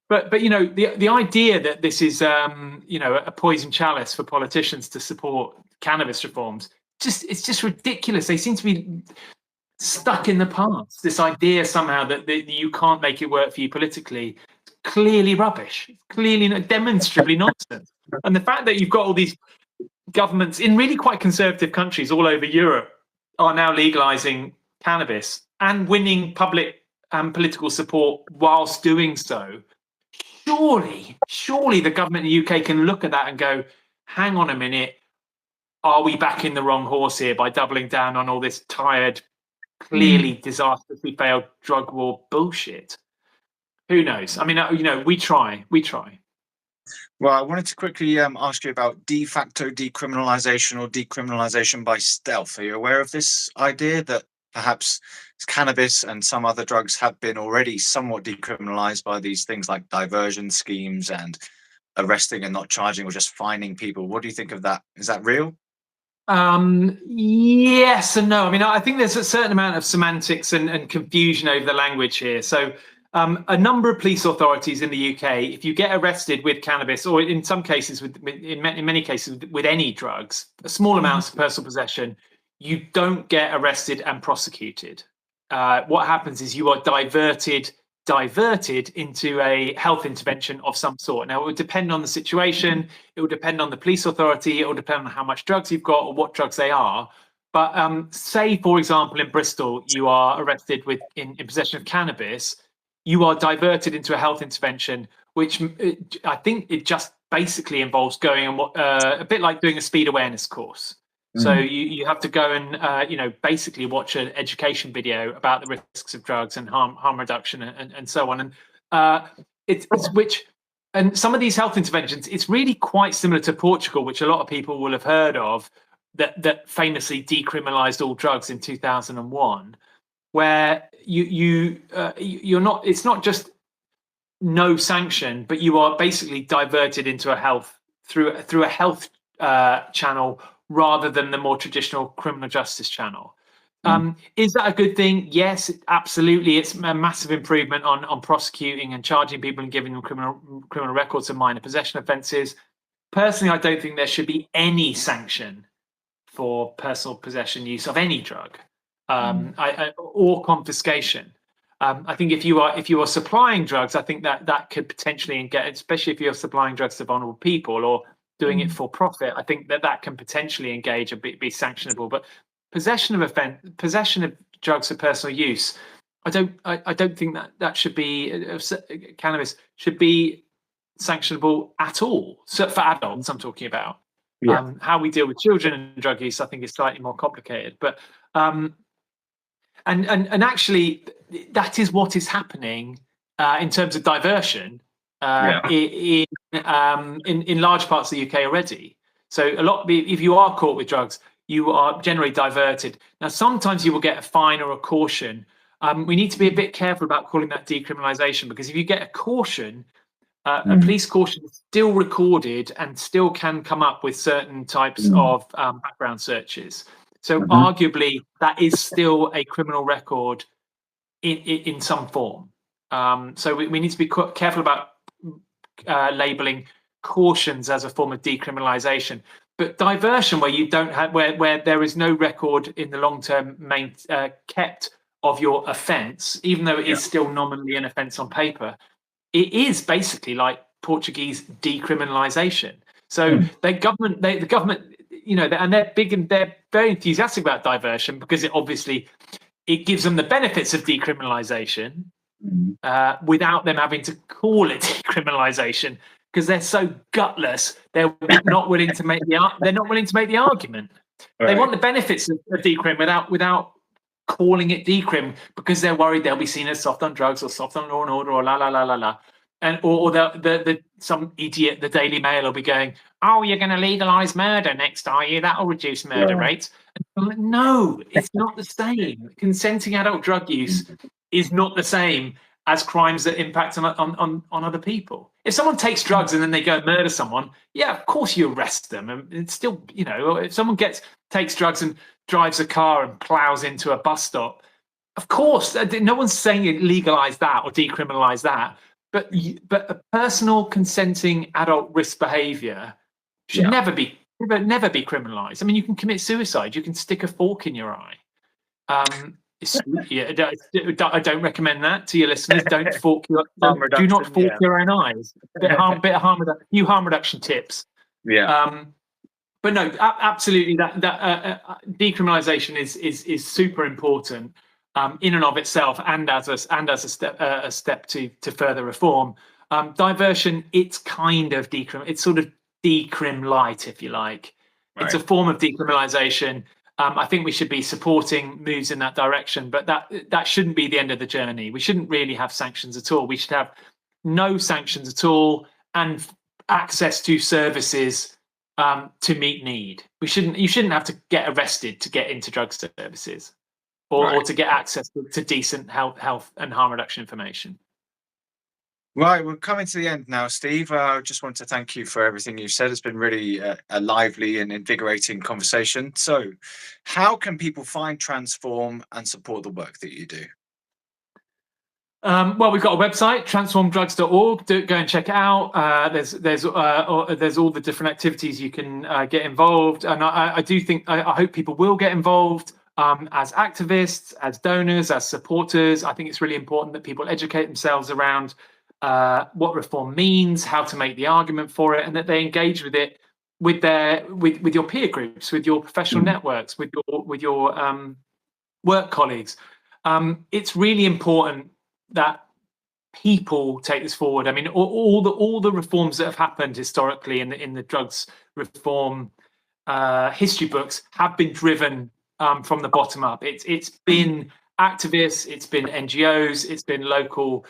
But you know, the idea that this is you know, a poison chalice for politicians to support cannabis reforms, it's just ridiculous. They seem to be stuck in the past. This idea somehow that you can't make it work for you politically, clearly rubbish, clearly demonstrably nonsense. And the fact that you've got all these governments in really quite conservative countries all over Europe are now legalizing cannabis and winning public and political support whilst doing so. Surely the government in the UK can look at that and go, hang on a minute, are we backing the wrong horse here by doubling down on all this tired, clearly disastrously failed drug war bullshit? Who knows? I mean, you know, we try. Well, I wanted to quickly ask you about de facto decriminalization or decriminalization by stealth. Are you aware of this idea that perhaps cannabis and some other drugs have been already somewhat decriminalized by these things like diversion schemes and arresting and not charging or just fining people? What do you think of that? Is that real? Yes and no. I mean, I think there's a certain amount of semantics and confusion over the language here. So a number of police authorities in the UK, if you get arrested with cannabis, or in some cases, in many cases with any drugs, small amounts of personal possession, you don't get arrested and prosecuted. What happens is you are diverted into a health intervention of some sort. Now, it would depend on the situation. It would depend on the police authority. It would depend on how much drugs you've got or what drugs they are. But say, for example, in Bristol, you are arrested in possession of cannabis. You are diverted into a health intervention, which I think it just basically involves going on a bit like doing a speed awareness course. So you have to go and you know, basically watch an education video about the risks of drugs and harm reduction and so on. And and some of these health interventions, it's really quite similar to Portugal, which a lot of people will have heard of, that famously decriminalized all drugs in 2001, where you're not. It's not just no sanction, but you are basically diverted into a health through a health channel, rather than the more traditional criminal justice channel. Is that a good thing? Yes, absolutely. It's a massive improvement on prosecuting and charging people and giving them criminal records of minor possession offences. Personally, I don't think there should be any sanction for personal possession use of any drug, or confiscation. I think if you are supplying drugs, I think that could potentially get, especially if you're supplying drugs to vulnerable people or doing it for profit, I think that can potentially engage be sanctionable. But possession of drugs for personal use, I don't think that should be cannabis should be sanctionable at all. So for adults, I'm talking about. How we deal with children and drug use, I think, is slightly more complicated. But and actually, that is what is happening in terms of diversion. In large parts of the UK already. So if you are caught with drugs, you are generally diverted. Now, sometimes you will get a fine or a caution. We need to be a bit careful about calling that decriminalisation, because if you get a caution, a police caution is still recorded and still can come up with certain types of background searches. So arguably, that is still a criminal record in some form. So we need to be careful about labeling cautions as a form of decriminalization, but diversion, where you don't have where there is no record in the long term kept of your offence, even though it is still nominally an offence on paper, it is basically like Portuguese decriminalisation. So the government, you know, and they're big and they're very enthusiastic about diversion, because it obviously it gives them the benefits of decriminalisation without them having to call it decriminalisation, because they're so gutless. They're not willing to make the argument. Right. They want the benefits of decrim without calling it decrim, because they're worried they'll be seen as soft on drugs or soft on law and order or la la la la la. And or some idiot, the Daily Mail, will be going, "Oh, you're going to legalise murder next, are you? That'll reduce murder rates." And like, no, it's not the same. Consenting adult drug use is not the same as crimes that impact on other people. If someone takes drugs and then they go and murder someone, yeah, of course you arrest them. And it's still, if someone takes drugs and drives a car and plows into a bus stop, of course, no one's saying you legalise that or decriminalise that. But a personal consenting adult risk behaviour should never be criminalised. I mean, you can commit suicide. You can stick a fork in your eye. I don't recommend that to your listeners. Do not fork your own eyes. Few harm reduction tips. Yeah. But no, absolutely. That decriminalisation is super important. In and of itself, and as a step to further reform. Diversion, it's kind of decrim. It's sort of decrim light, if you like. Right. It's a form of decriminalisation. I think we should be supporting moves in that direction, but that shouldn't be the end of the journey. We shouldn't really have sanctions at all. We should have no sanctions at all, and access to services to meet need. You shouldn't have to get arrested to get into drug services. Or to get access to decent health and harm reduction information. Right, we're coming to the end now, Steve. I just want to thank you for everything you've said. It's been really a lively and invigorating conversation. So, how can people find Transform and support the work that you do? Well, we've got a website, transformdrugs.org. Go and check it out. There's all the different activities you can get involved, and I hope people will get involved. As activists, as donors, as supporters. I think it's really important that people educate themselves around what reform means, how to make the argument for it, and that they engage with it with your peer groups, with your professional networks, with your work colleagues. It's really important that people take this forward. I mean, all the reforms that have happened historically in the drugs reform history books have been driven from the bottom up. It's been activists, it's been NGOs, it's been local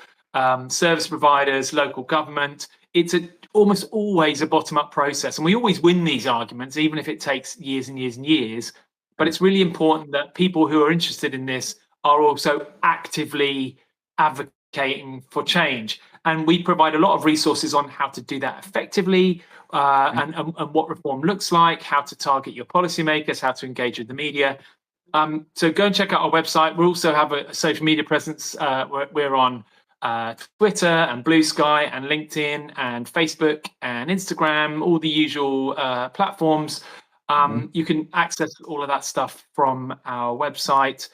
service providers, local government. It's almost always a bottom-up process, and we always win these arguments, even if it takes years and years and years. But it's really important that people who are interested in this are also actively advocating for change. And we provide a lot of resources on how to do that effectively, and what reform looks like, how to target your policymakers, how to engage with the media. So go and check out our website. We also have a social media presence. We're on Twitter and Blue Sky and LinkedIn and Facebook and Instagram, all the usual platforms. You can access all of that stuff from our website.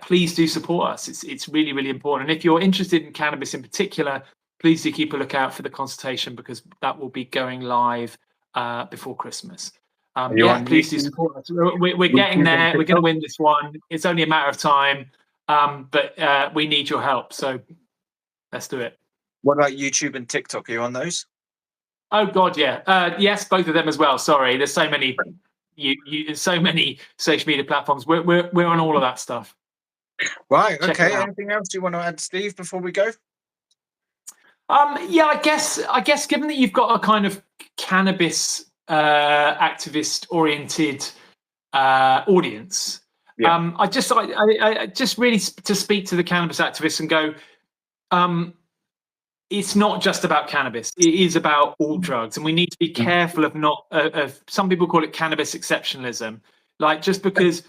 Please do support us. It's really, really important. And if you're interested in cannabis in particular, please do keep a lookout for the consultation, because that will be going live before Christmas. Please do support us. We're getting there. We're going to win this one. It's only a matter of time, but we need your help. So let's do it. What about YouTube and TikTok? Are you on those? Oh God, yeah. Yes, both of them as well. Sorry, there's so many. So many social media platforms. We're on all of that stuff. Right. Okay. Anything else you want to add, Steve, before we go? I guess given that you've got a kind of cannabis activist oriented audience, I just really to speak to the cannabis activists and go, it's not just about cannabis. It is about all drugs, and we need to be careful of some people call it cannabis exceptionalism. Like, just because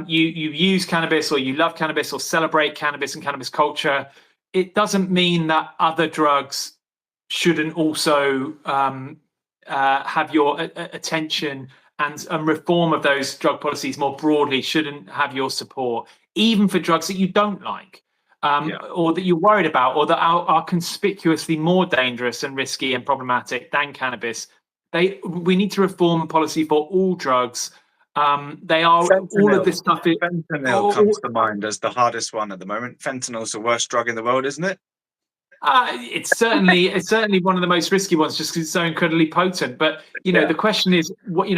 you use cannabis or you love cannabis or celebrate cannabis and cannabis culture, it doesn't mean that other drugs shouldn't also have your attention, and reform of those drug policies more broadly shouldn't have your support, even for drugs that you don't like. Or that you're worried about, or that are conspicuously more dangerous and risky and problematic than cannabis. We need to reform policy for all drugs, They are all of this stuff. Fentanyl comes to mind as the hardest one at the moment. Fentanyl's the worst drug in the world, isn't it? It's certainly one of the most risky ones, just because it's so incredibly potent. But the question is, what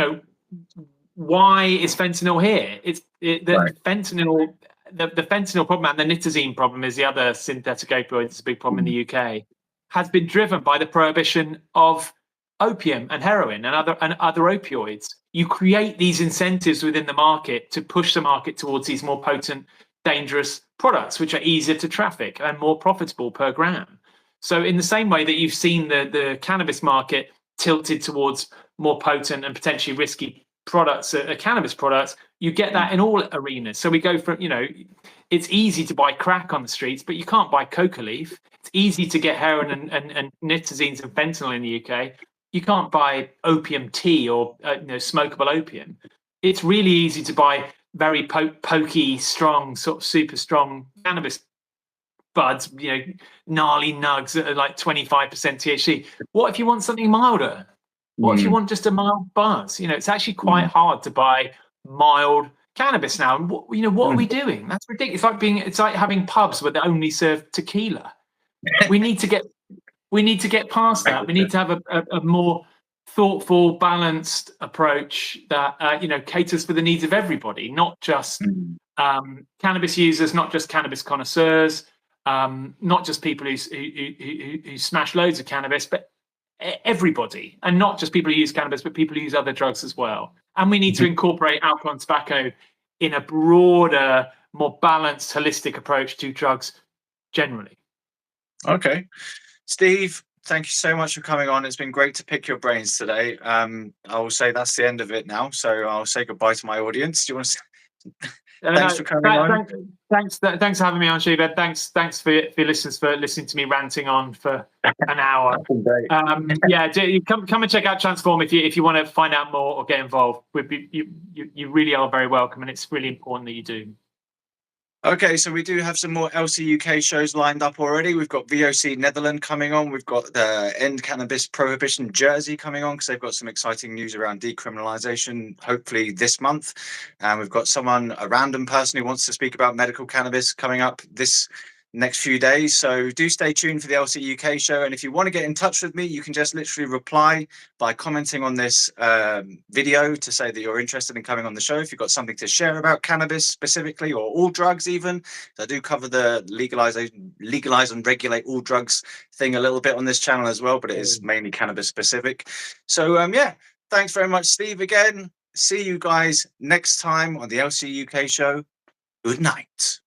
why is fentanyl here? Fentanyl, the fentanyl problem and the nitazene problem is the other synthetic opioid. It's a big problem in the UK. Has been driven by the prohibition of opium and heroin and other opioids. You create these incentives within the market to push the market towards these more potent, dangerous products, which are easier to traffic and more profitable per gram. So in the same way that you've seen the cannabis market tilted towards more potent and potentially risky products, cannabis products, you get that in all arenas. So we go from, it's easy to buy crack on the streets, but you can't buy coca leaf. It's easy to get heroin and nitazenes and fentanyl in the UK. You can't buy opium tea or smokable opium. It's really easy to buy very pokey, strong, sort of super strong cannabis buds, gnarly nugs that are like 25% THC. What if you want something milder? What if you want just a mild buzz? It's actually quite hard to buy mild cannabis now. And what are we doing? That's ridiculous. It's like having pubs where they only serve tequila. We need to get past that. We need to have a more thoughtful, balanced approach that caters for the needs of everybody, not just cannabis users, not just cannabis connoisseurs, not just people who smash loads of cannabis, but everybody, and not just people who use cannabis, but people who use other drugs as well. And we need to incorporate alcohol and tobacco in a broader, more balanced, holistic approach to drugs generally. Okay. Steve, thank you so much for coming on. It's been great to pick your brains today. I will say that's the end of it now. So I'll say goodbye to my audience. Do you want to thanks for coming on. Thanks for having me on, Shiva. Thanks for your listeners for listening to me ranting on for an hour. Come and check out Transform if you want to find out more or get involved. You really are very welcome, and it's really important that you do. Okay, so we do have some more LCUK shows lined up already. We've got VOC Netherlands coming on. We've got the End Cannabis Prohibition Jersey coming on because they've got some exciting news around decriminalisation, hopefully this month. And we've got a random person who wants to speak about medical cannabis coming up this next few days. So do stay tuned for the LCUK show. And if you want to get in touch with me, you can just literally reply by commenting on this video to say that you're interested in coming on the show. If you've got something to share about cannabis specifically, or all drugs even. I do cover the legalize and regulate all drugs thing a little bit on this channel as well, but it is mainly cannabis specific. So thanks very much, Steve, again. See you guys next time on the LCUK show. Good night.